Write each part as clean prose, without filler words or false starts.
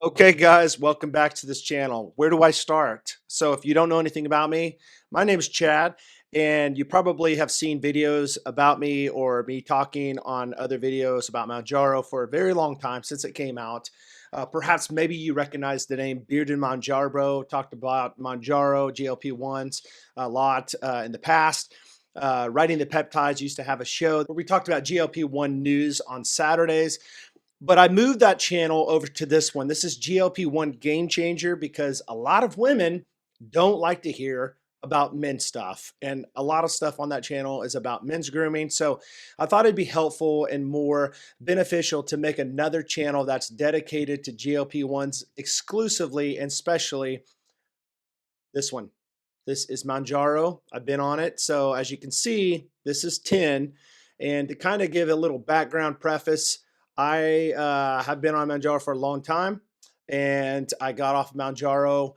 Okay, guys, welcome back to this channel. Where do I start? So, if you don't know anything about me, my name is Chad, and you probably have seen videos about me or me talking on other videos about Mounjaro for a very long time since it came out. Perhaps maybe you recognize the name Bearded Mounjaro. Talked about Mounjaro, GLP-1s a lot in the past. Writing the Peptides used to have a show where we talked about GLP-1 news on Saturdays. But I moved that channel over to this one. This is GLP-1 Game Changer because a lot of women don't like to hear about men's stuff. And a lot of stuff on that channel is about men's grooming. So I thought it'd be helpful and more beneficial to make another channel that's dedicated to GLP-1s exclusively and specially this one. This is Mounjaro. I've been on it. So as you can see, this is 10. And to kind of give a little background preface, I have been on Mounjaro for a long time. And I got off Mounjaro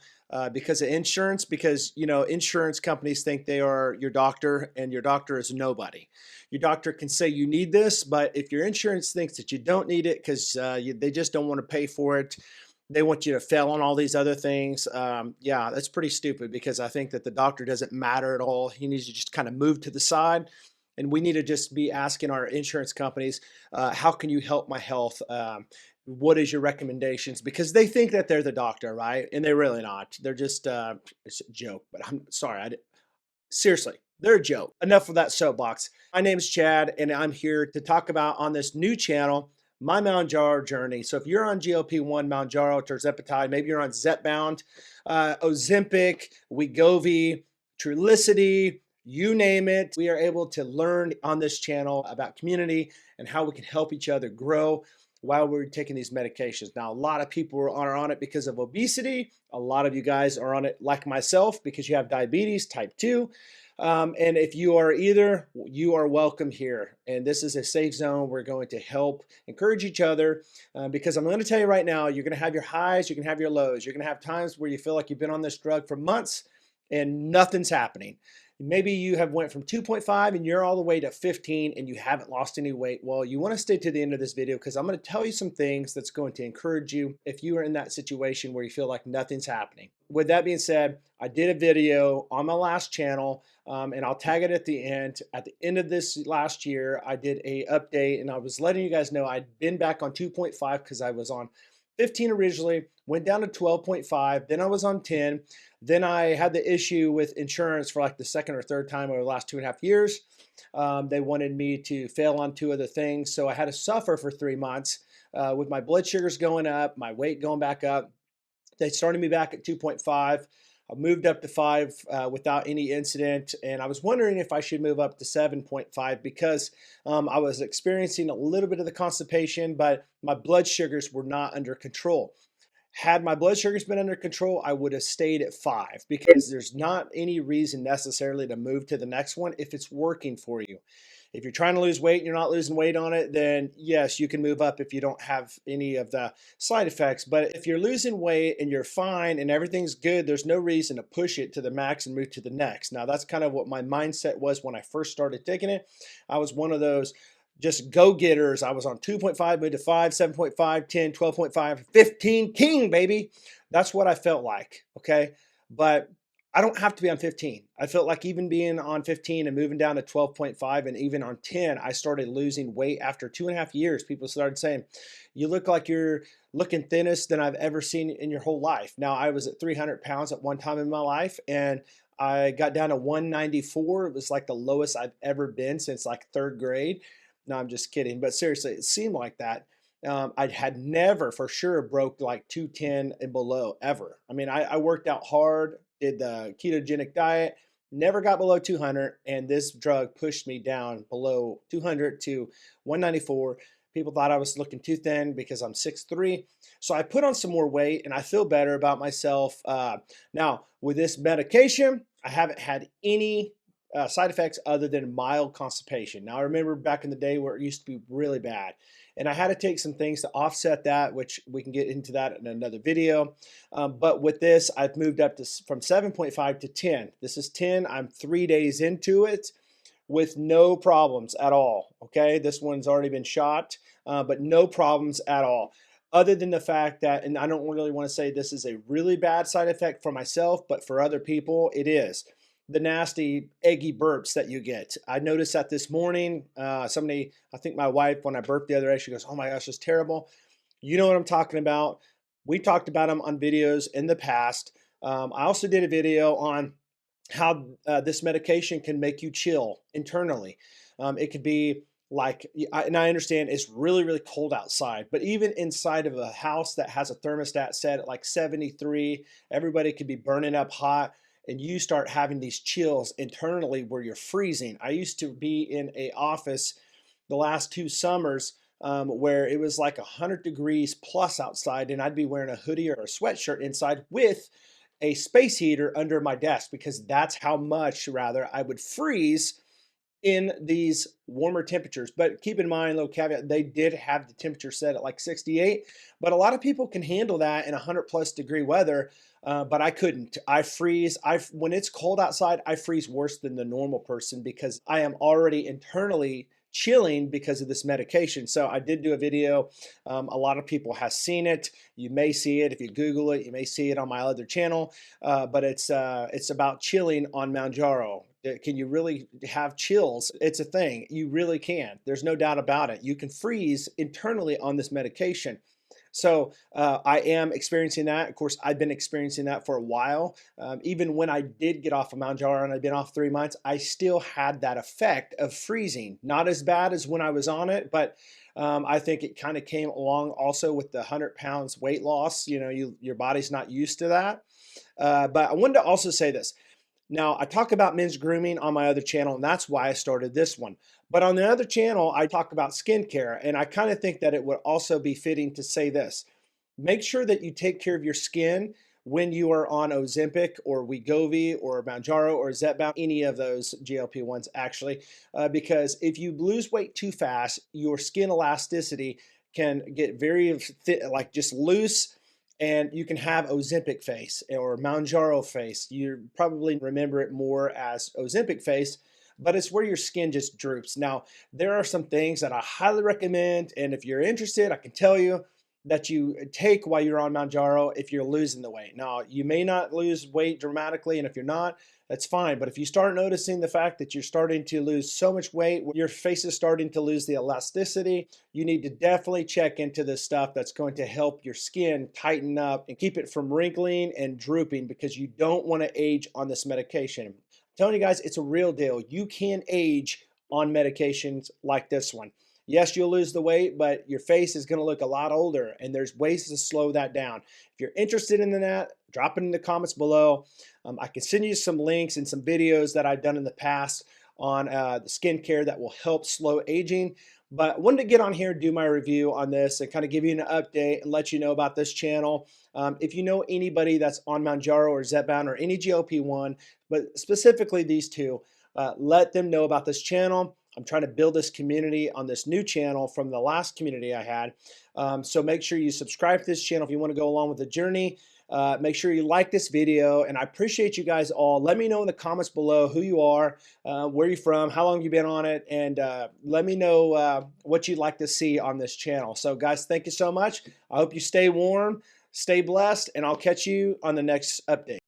because of insurance, because, insurance companies think they are your doctor and your doctor is nobody. Your doctor can say you need this, but if your insurance thinks that you don't need it because they just don't want to pay for it, they want you to fail on all these other things. Yeah, that's pretty stupid because I think that the doctor doesn't matter at all. He needs to just kind of move to the side. And we need to just be asking our insurance companies, how can you help my health? What is your recommendations? Because they think that they're the doctor, right? And they're really not. They're just, it's a joke, but I'm sorry. Seriously, they're a joke. Enough of that soapbox. My name is Chad, and I'm here to talk about on this new channel my Mounjaro journey. So if you're on GLP-1, Mounjaro, tirzepatide, maybe you're on zepbound, Ozempic, Wegovy, Trulicity, you name it, we are able to learn on this channel about community and how we can help each other grow while we're taking these medications. Now, a lot of people are on it because of obesity. A lot of you guys are on it like myself because you have diabetes type 2. And if you are either, you are welcome here. And this is a safe zone. We're going to help encourage each other because I'm going to tell you right now, you're going to have your highs, you can have your lows. You're going to have times where you feel like you've been on this drug for months and nothing's happening. Maybe you have went from 2.5 and you're all the way to 15 and you haven't lost any weight. Well, you want to stay to the end of this video because I'm going to tell you some things that's going to encourage you if you are in that situation where you feel like nothing's happening. With that being said, I did a video on my last channel and I'll tag it at the end. At the end of this last year, I did a update and I was letting you guys know I'd been back on 2.5 because I was on 15 originally, went down to 12.5, then I was on 10. Then I had the issue with insurance for like the second or third time over the last 2.5 years. They wanted me to fail on two other things. So I had to suffer for 3 months with my blood sugars going up, my weight going back up. They started me back at 2.5. I moved up to 5 without any incident. And I was wondering if I should move up to 7.5 because I was experiencing a little bit of the constipation, but my blood sugars were not under control. Had my blood sugars been under control, I would have stayed at 5 because there's not any reason necessarily to move to the next one if it's working for you. If you're trying to lose weight and you're not losing weight on it, then yes, you can move up if you don't have any of the side effects. But if you're losing weight and you're fine and everything's good, there's no reason to push it to the max and move to the next. Now, that's kind of what my mindset was when I first started taking it. I was one of those just go-getters. I was on 2.5, moved to 5, 7.5, 10, 12.5, 15, king, baby. That's what I felt like, okay? But I don't have to be on 15. I felt like even being on 15 and moving down to 12.5 and even on 10, I started losing weight after 2.5 years. People started saying, you look like you're looking thinnest than I've ever seen in your whole life. Now, I was at 300 pounds at one time in my life, and I got down to 194. It was like the lowest I've ever been since like third grade. No, I'm just kidding. But seriously, it seemed like that. I had never for sure broke like 210 and below ever. I mean, I worked out hard, did the ketogenic diet, never got below 200. And this drug pushed me down below 200 to 194. People thought I was looking too thin because I'm 6'3". So I put on some more weight and I feel better about myself. Now, with this medication, I haven't had any side effects other than mild constipation. Now, I remember back in the day where it used to be really bad, and I had to take some things to offset that, which we can get into that in another video. But with this, I've moved up to from 7.5 to 10. This is 10. I'm 3 days into it with no problems at all. Okay, this one's already been shot, but no problems at all. other than the fact that, and I don't really want to say this is a really bad side effect for myself, but for other people, it is the nasty eggy burps that you get. I noticed that this morning. Somebody, I think my wife, when I burped the other day, she goes, "Oh my gosh, it's terrible." You know what I'm talking about. We talked about them on videos in the past. I also did a video on how this medication can make you chill internally. It could be like, and I understand it's really, really cold outside, but even inside of a house that has a thermostat set at like 73, everybody could be burning up hot, and you start having these chills internally where you're freezing. I used to be in a office the last 2 summers where it was like 100 degrees plus outside, and I'd be wearing a hoodie or a sweatshirt inside with a space heater under my desk because that's how much rather I would freeze in these warmer temperatures. But keep in mind, little caveat, they did have the temperature set at like 68, but a lot of people can handle that in 100+ degree weather. But I couldn't. I freeze. When it's cold outside, I freeze worse than the normal person because I am already internally chilling because of this medication. So I did do a video. A lot of people have seen it. You may see it if you Google it. You may see it on my other channel. But it's about chilling on Mounjaro. Can you really have chills? It's a thing. You really can. There's no doubt about it. You can freeze internally on this medication. So I am experiencing that. Of course, I've been experiencing that for a while. Even when I did get off of Mounjaro and I've been off 3 months, I still had that effect of freezing. Not as bad as when I was on it, but I think it kind of came along also with the 100 pounds weight loss. You know, your body's not used to that. But I wanted to also say this. Now, I talk about men's grooming on my other channel, and that's why I started this one. But on the other channel, I talk about skincare, and I kind of think that it would also be fitting to say this. Make sure that you take care of your skin when you are on Ozempic or Wegovy or Mounjaro or zepbound, any of those GLP-1s actually, because if you lose weight too fast, your skin elasticity can get very like just loose, and you can have Ozempic face or Mounjaro face. You probably remember it more as Ozempic face, but it's where your skin just droops. Now, there are some things that I highly recommend, and if you're interested, I can tell you that you take while you're on Mounjaro if you're losing the weight. Now, you may not lose weight dramatically, and if you're not, that's fine. But if you start noticing the fact that you're starting to lose so much weight, your face is starting to lose the elasticity, you need to definitely check into this stuff that's going to help your skin tighten up and keep it from wrinkling and drooping, because you don't want to age on this medication. I'm telling you guys, it's a real deal. You can age on medications like this one. Yes, you'll lose the weight, but your face is going to look a lot older, and there's ways to slow that down. If you're interested in that, drop it in the comments below. I can send you some links and some videos that I've done in the past on the skincare that will help slow aging. But I wanted to get on here and do my review on this and kind of give you an update and let you know about this channel. If you know anybody that's on Mounjaro or Zepbound or any GLP-1, but specifically these two, let them know about this channel. I'm trying to build this community on this new channel from the last community I had. So make sure you subscribe to this channel if you want to go along with the journey. Make sure you like this video, and I appreciate you guys all. Let me know in the comments below who you are, where you're from, how long you've been on it, and let me know what you'd like to see on this channel. So guys, thank you so much. I hope you stay warm, stay blessed, and I'll catch you on the next update.